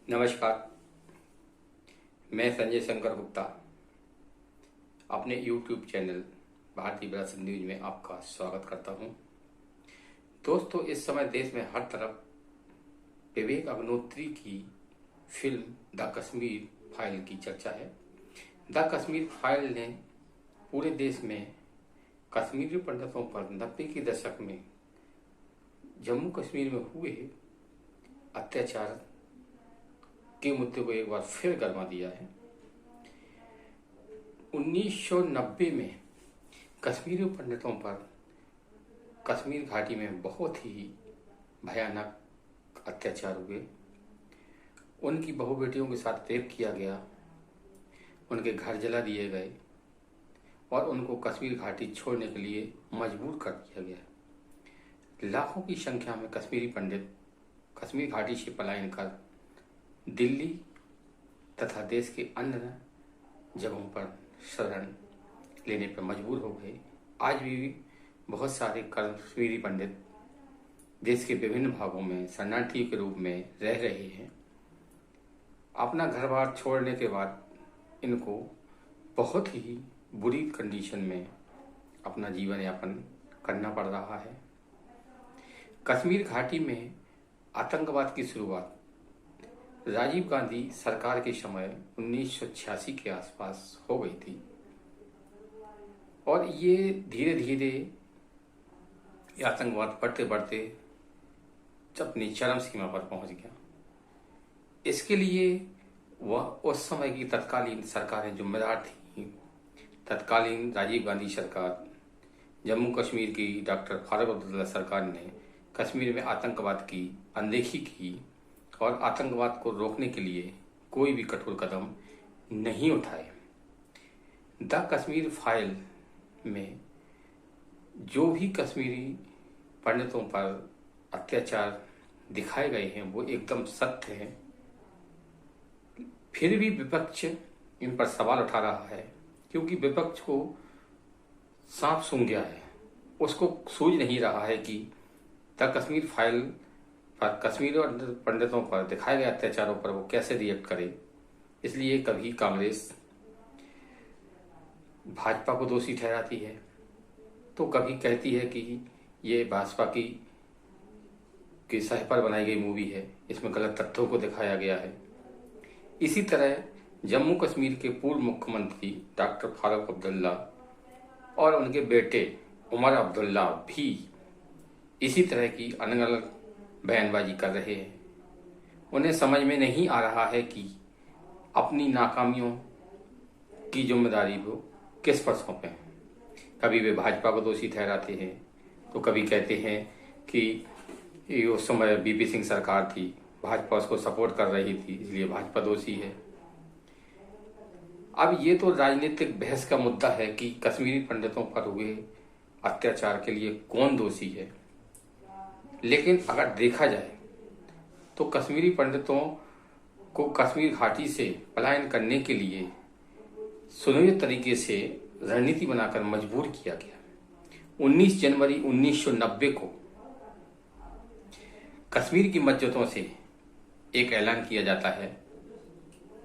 नमस्कार। मैं संजय शंकर गुप्ता अपने YouTube चैनल भारतीय विरासत न्यूज में आपका स्वागत करता हूं। दोस्तों, इस समय देश में हर तरफ विवेक अग्निहोत्री की फिल्म द कश्मीर फाइल की चर्चा है। द कश्मीर फाइल ने पूरे देश में कश्मीरी पंडितों पर 90 के दशक में जम्मू कश्मीर में हुए अत्याचार के मुद्दे को एक बार फिर गरमा दिया है। 1990 में कश्मीरी पंडितों पर कश्मीर घाटी में बहुत ही भयानक अत्याचार हुए। उनकी बहू बेटियों के साथ रेप किया गया, उनके घर जला दिए गए और उनको कश्मीर घाटी छोड़ने के लिए मजबूर कर दिया गया। लाखों की संख्या में कश्मीरी पंडित कश्मीर घाटी से पलायन कर दिल्ली तथा देश के अन्य जगहों पर शरण लेने पर मजबूर हो गए। आज भी बहुत सारे कश्मीरी पंडित देश के विभिन्न भागों में शरणार्थियों के रूप में रह रहे हैं। अपना घर बार छोड़ने के बाद इनको बहुत ही बुरी कंडीशन में अपना जीवन यापन करना पड़ रहा है। कश्मीर घाटी में आतंकवाद की शुरुआत राजीव गांधी सरकार के समय 1986 के आसपास हो गई थी और ये धीरे धीरे आतंकवाद बढ़ते बढ़ते अपनी चरम सीमा पर पहुंच गया। इसके लिए वह उस समय की तत्कालीन सरकारें जिम्मेदार थी। तत्कालीन राजीव गांधी सरकार, जम्मू कश्मीर की डॉक्टर फारूक अब्दुल्ला सरकार ने कश्मीर में आतंकवाद की अनदेखी की और आतंकवाद को रोकने के लिए कोई भी कठोर कदम नहीं उठाए। द कश्मीर फाइल में जो भी कश्मीरी पंडितों पर अत्याचार दिखाए गए हैं वो एकदम सत्य है। फिर भी विपक्ष इन पर सवाल उठा रहा है क्योंकि विपक्ष को सांप सूंघ गया है। उसको सूझ नहीं रहा है कि द कश्मीर फाइल पर कश्मीरी पंडितों पर दिखाए गए अत्याचारों पर वो कैसे रिएक्ट करे। इसलिए कभी कांग्रेस भाजपा को दोषी ठहराती है तो कभी कहती है कि ये भाजपा की सह पर बनाई गई मूवी है, इसमें गलत तथ्यों को दिखाया गया है। इसी तरह जम्मू कश्मीर के पूर्व मुख्यमंत्री डॉक्टर फारूक अब्दुल्ला और उनके बेटे उमर अब्दुल्ला भी इसी तरह की अलग अलग बयानबाजी कर रहे हैं। उन्हें समझ में नहीं आ रहा है कि अपनी नाकामियों की जिम्मेदारी वो किस पर सौंपें। कभी वे भाजपा को दोषी ठहराते हैं तो कभी कहते हैं कि उस समय बीपी सिंह सरकार थी, भाजपा उसको सपोर्ट कर रही थी इसलिए भाजपा दोषी है। अब ये तो राजनीतिक बहस का मुद्दा है कि कश्मीरी पंडितों पर हुए अत्याचार के लिए कौन दोषी है। लेकिन अगर देखा जाए तो कश्मीरी पंडितों को कश्मीर घाटी से पलायन करने के लिए सुनियोजित तरीके से रणनीति बनाकर मजबूर किया गया। 19 जनवरी 1990 को कश्मीर की मस्जिदों से एक ऐलान किया जाता है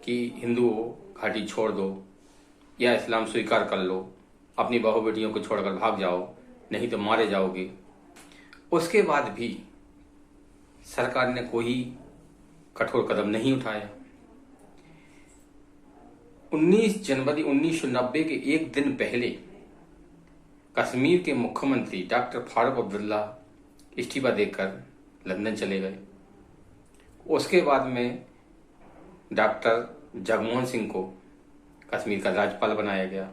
कि हिंदुओं घाटी छोड़ दो या इस्लाम स्वीकार कर लो, अपनी बहू बेटियों को छोड़कर भाग जाओ, नहीं तो मारे जाओगे। उसके बाद भी सरकार ने कोई कठोर कदम नहीं उठाया। 19 जनवरी 1990 के एक दिन पहले कश्मीर के मुख्यमंत्री डॉक्टर फारूक अब्दुल्ला इस्तीफा देकर लंदन चले गए। उसके बाद में डॉक्टर जगमोहन सिंह को कश्मीर का राज्यपाल बनाया गया।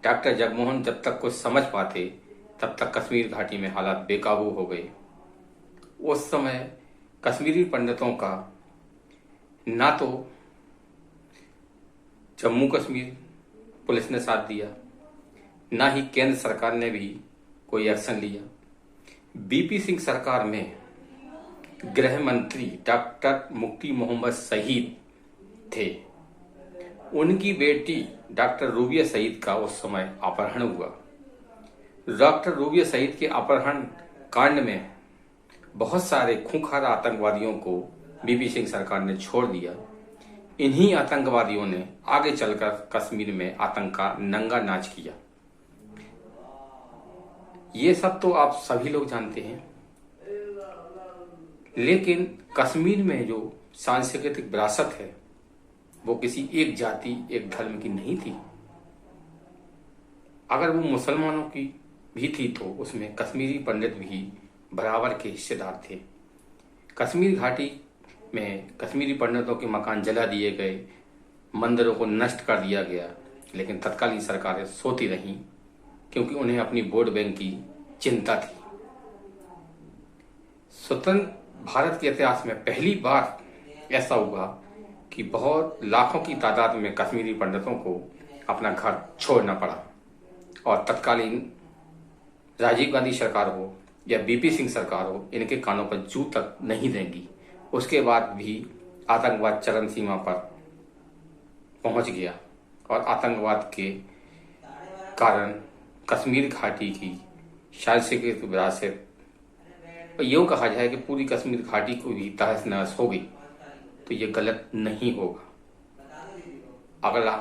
डॉक्टर जगमोहन जब तक कुछ समझ पाते तब तक कश्मीर घाटी में हालात बेकाबू हो गए। उस समय कश्मीरी पंडितों का ना तो जम्मू कश्मीर पुलिस ने साथ दिया, ना ही केंद्र सरकार ने भी कोई एक्शन लिया। बीपी सिंह सरकार में गृह मंत्री डॉक्टर मुफ्ती मोहम्मद शहीद थे। उनकी बेटी डॉक्टर रूबिया शहीद का उस समय अपहरण हुआ। डॉक्टर रूबिया शहीद के अपहरण कांड में बहुत सारे खूंखार आतंकवादियों को बीपी सिंह सरकार ने छोड़ दिया। इन्हीं आतंकवादियों ने आगे चलकर कश्मीर में आतंक का नंगा नाच किया। ये सब तो आप सभी लोग जानते हैं, लेकिन कश्मीर में जो सांस्कृतिक विरासत है वो किसी एक जाति एक धर्म की नहीं थी। अगर वो मुसलमानों की भी थी तो उसमें कश्मीरी पंडित भी बराबर के हिस्सेदार थे। कश्मीर घाटी में कश्मीरी पंडितों के मकान जला दिए गए, मंदिरों को नष्ट कर दिया गया, लेकिन तत्कालीन सरकारें सोती रहीं क्योंकि उन्हें अपनी वोट बैंक की चिंता थी। स्वतंत्र भारत के इतिहास में पहली बार ऐसा हुआ कि बहुत लाखों की तादाद में कश्मीरी पंडितों को अपना घर छोड़ना पड़ा और तत्कालीन राजीव गांधी सरकार हो या बीपी सिंह सरकार हो, इनके कानों पर जू तक नहीं देंगी। उसके बाद भी आतंकवाद चरम सीमा पर पहुंच गया और आतंकवाद के कारण कश्मीर घाटी की सांस्कृतिक विरासत, यूँ कहा जाए कि पूरी कश्मीर घाटी को भी तहस नहस हो गई, तो ये गलत नहीं होगा। अगला